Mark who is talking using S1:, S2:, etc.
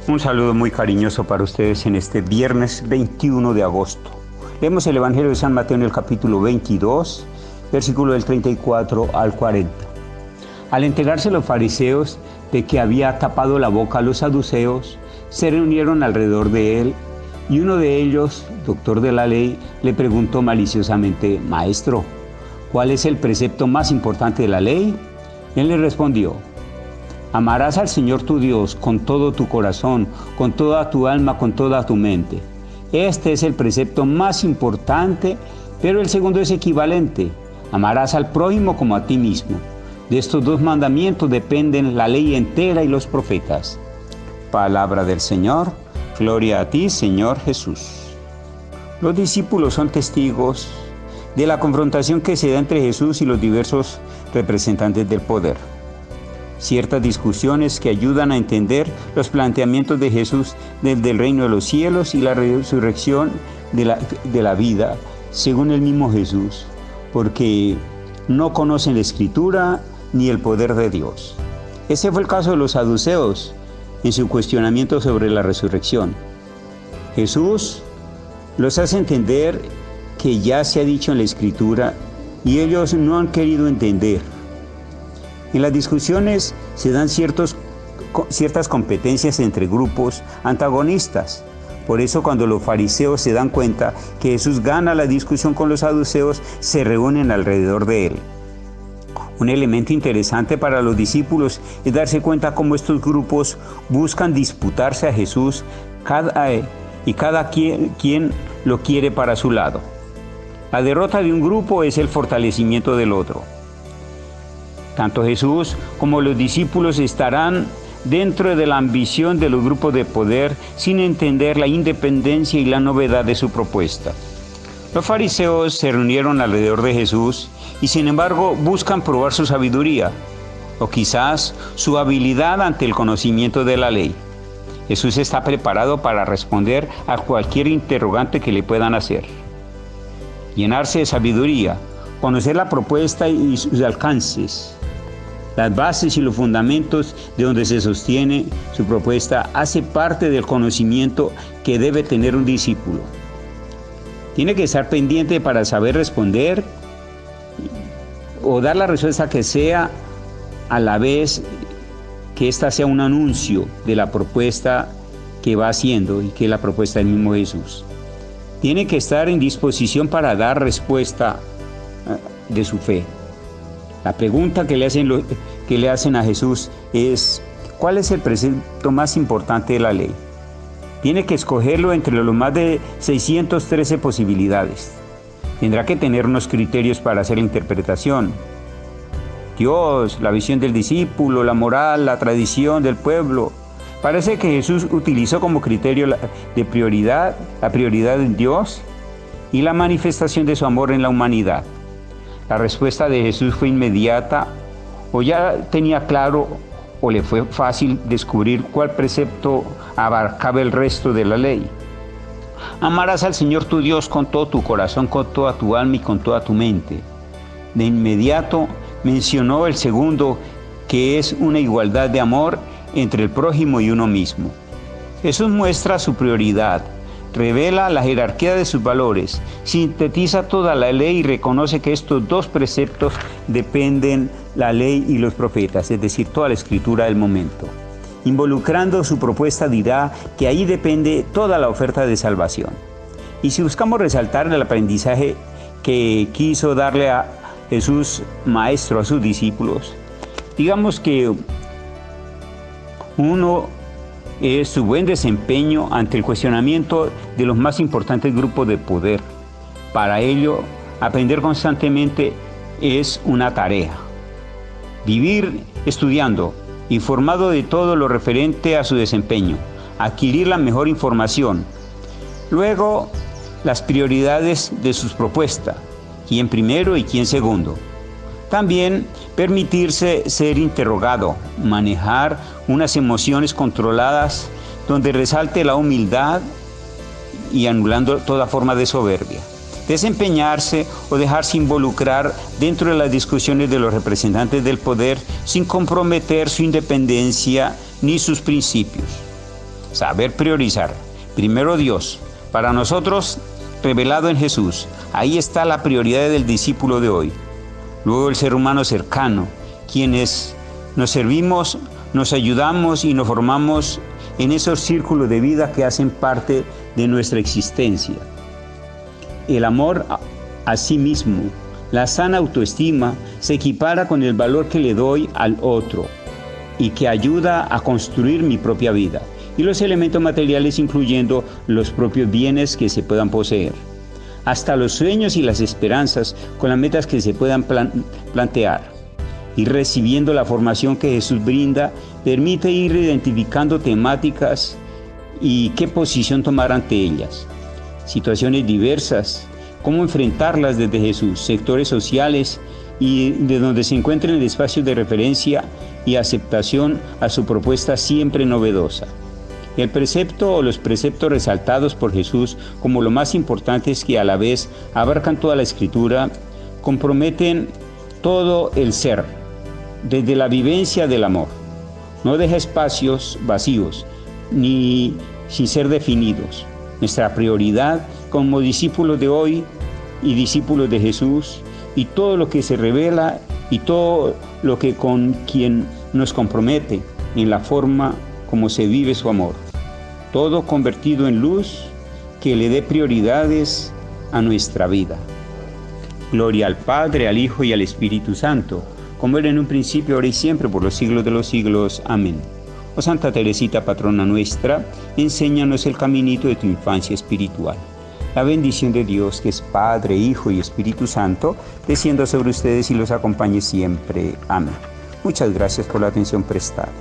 S1: Un saludo muy cariñoso para ustedes en este viernes 21 de agosto. Leemos el Evangelio de San Mateo en el capítulo 22, versículo del 34 al 40. Al enterarse los fariseos de que había tapado la boca a los saduceos, se reunieron alrededor de él, y uno de ellos, doctor de la ley, le preguntó maliciosamente: «Maestro, ¿cuál es el precepto más importante de la ley?». Él le respondió: «Amarás al Señor tu Dios con todo tu corazón, con toda tu alma, con toda tu mente. Este es el precepto más importante, pero el segundo es equivalente. Amarás al prójimo como a ti mismo. De estos dos mandamientos dependen la ley entera y los profetas». Palabra del Señor. Gloria a ti, Señor Jesús. Los discípulos son testigos de la confrontación que se da entre Jesús y los diversos representantes del poder. Ciertas discusiones que ayudan a entender los planteamientos de Jesús del reino de los cielos y la resurrección de la vida, según el mismo Jesús, porque no conocen la Escritura ni el poder de Dios. Ese fue el caso de los saduceos en su cuestionamiento sobre la resurrección. Jesús los hace entender que ya se ha dicho en la Escritura y ellos no han querido entender. En las discusiones se dan ciertas competencias entre grupos antagonistas. Por eso, cuando los fariseos se dan cuenta que Jesús gana la discusión con los saduceos, se reúnen alrededor de él. Un elemento interesante para los discípulos es darse cuenta cómo estos grupos buscan disputarse a Jesús y cada quien lo quiere para su lado. La derrota de un grupo es el fortalecimiento del otro. Tanto Jesús como los discípulos estarán dentro de la ambición de los grupos de poder sin entender la independencia y la novedad de su propuesta. Los fariseos se reunieron alrededor de Jesús y sin embargo buscan probar su sabiduría o quizás su habilidad ante el conocimiento de la ley. Jesús está preparado para responder a cualquier interrogante que le puedan hacer. Llenarse de sabiduría, conocer la propuesta y sus alcances, las bases y los fundamentos de donde se sostiene su propuesta, hace parte del conocimiento que debe tener un discípulo. Tiene que estar pendiente para saber responder o dar la respuesta que sea, a la vez que ésta sea un anuncio de la propuesta que va haciendo y que es la propuesta del mismo Jesús. Tiene que estar en disposición para dar respuesta de su fe. La pregunta que le hacen a Jesús es: ¿cuál es el precepto más importante de la ley? Tiene que escogerlo entre los más de 613 posibilidades. Tendrá que tener unos criterios para hacer la interpretación. Dios, la visión del discípulo, la moral, la tradición del pueblo. Parece que Jesús utilizó como criterio de prioridad la prioridad en Dios y la manifestación de su amor en la humanidad. La respuesta de Jesús fue inmediata, o ya tenía claro, o le fue fácil descubrir cuál precepto abarcaba el resto de la ley. Amarás al Señor tu Dios con todo tu corazón, con toda tu alma y con toda tu mente. De inmediato mencionó el segundo, que es una igualdad de amor entre el prójimo y uno mismo. Jesús muestra su prioridad, revela la jerarquía de sus valores, sintetiza toda la ley y reconoce que estos dos preceptos dependen la ley y los profetas, es decir, toda la escritura del momento. Involucrando su propuesta dirá que ahí depende toda la oferta de salvación. Y si buscamos resaltar el aprendizaje que quiso darle a Jesús Maestro a sus discípulos, digamos que uno es su buen desempeño ante el cuestionamiento de los más importantes grupos de poder. Para ello, aprender constantemente es una tarea. Vivir estudiando, informado de todo lo referente a su desempeño, adquirir la mejor información. Luego, las prioridades de sus propuestas, quién primero y quién segundo. También permitirse ser interrogado, manejar unas emociones controladas donde resalte la humildad y anulando toda forma de soberbia. Desempeñarse o dejarse involucrar dentro de las discusiones de los representantes del poder sin comprometer su independencia ni sus principios. saber priorizar. Primero Dios, para nosotros revelado en Jesús. Ahí está la prioridad del discípulo de hoy. Luego el ser humano cercano, quienes nos servimos, nos ayudamos y nos formamos en esos círculos de vida que hacen parte de nuestra existencia. El amor a sí mismo, la sana autoestima, se equipara con el valor que le doy al otro y que ayuda a construir mi propia vida. Y los elementos materiales incluyendo los propios bienes que se puedan poseer. Hasta los sueños y las esperanzas con las metas que se puedan plantear. Ir recibiendo la formación que Jesús brinda permite ir identificando temáticas y qué posición tomar ante ellas. Situaciones diversas, cómo enfrentarlas desde Jesús, sectores sociales y de donde se encuentren espacios de referencia y aceptación a su propuesta siempre novedosa. El precepto o los preceptos resaltados por Jesús como lo más importantes que a la vez abarcan toda la Escritura, comprometen todo el ser, desde la vivencia del amor. No deja espacios vacíos, ni sin ser definidos. Nuestra prioridad como discípulos de hoy y discípulos de Jesús, y todo lo que se revela y todo lo que con quien nos compromete en la forma como se vive su amor. Todo convertido en luz que le dé prioridades a nuestra vida. Gloria al Padre, al Hijo y al Espíritu Santo, como era en un principio, ahora y siempre, por los siglos de los siglos. Amén. Oh Santa Teresita, patrona nuestra, enséñanos el caminito de tu infancia espiritual. La bendición de Dios, que es Padre, Hijo y Espíritu Santo, descienda sobre ustedes y los acompañe siempre. Amén. Muchas gracias por la atención prestada.